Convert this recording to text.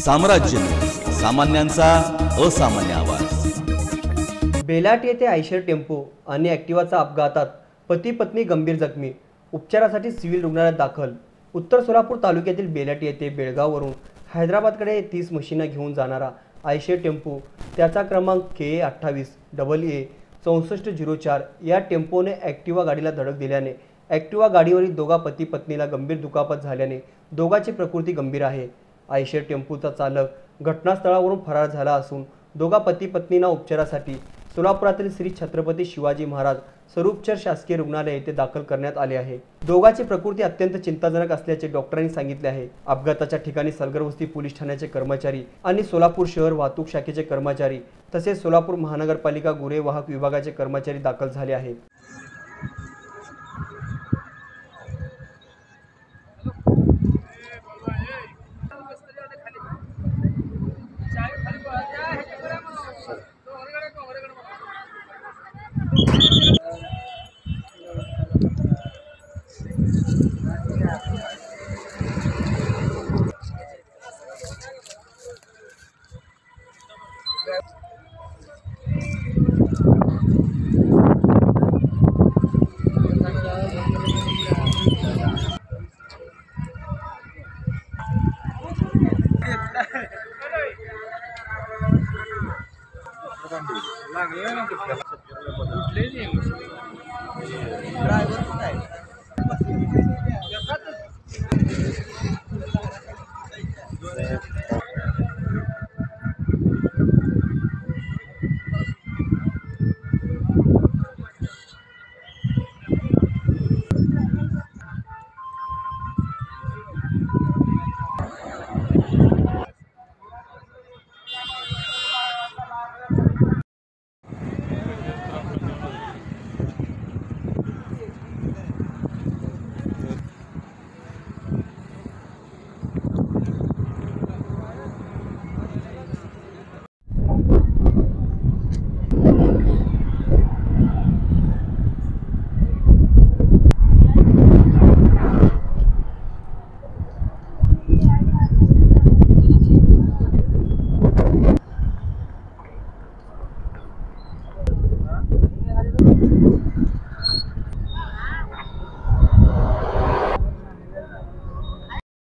साम्राज्य सामान्यांचा असामान्य आवाज। बेलाट येथे आयशर टेम्पो आणि ॲक्टिवाचा अपघातात पती पत्नी गंभीर जखमी, उपचारासाठी सिव्हिल रुग्णालयात दाखल। उत्तर सोलापूर तालुक्यातील बेलाट येथे बेळगाववरून हैदराबादकडे 30 मशीना घेऊन जाणारा आयशर टेम्पो, त्याचा क्रमांक KA28 AA 6404 या टेम्पोने ॲक्टिवा गाडीला धडक दिल्याने ॲक्टिवा गाडीवरील दोघा पती पत्नीला गंभीर दुखापत झाल्याने दोघांची प्रकृती गंभीर आहे। आयशर टेम्पोचा चालक घटनास्थळावरून फरार झाला असून दोघा पती पत्नींना उपचारासाठी सोलापुरातील श्री छत्रपती शिवाजी महाराज सर्वोपचार शासकीय रुग्णालय येथे दाखल करण्यात आले आहे। दोघांची प्रकृती अत्यंत चिंताजनक असल्याचे डॉक्टरांनी सांगितले आहे। अपघाताच्या ठिकाणी सलगरवस्ती पोलीस ठाण्याचे कर्मचारी आणि सोलापूर शहर वाहतूक शाखेचे कर्मचारी तसेच सोलापूर महानगरपालिका गुन्हे वाहक विभागाचे कर्मचारी दाखल झाले आहेत। लागले ना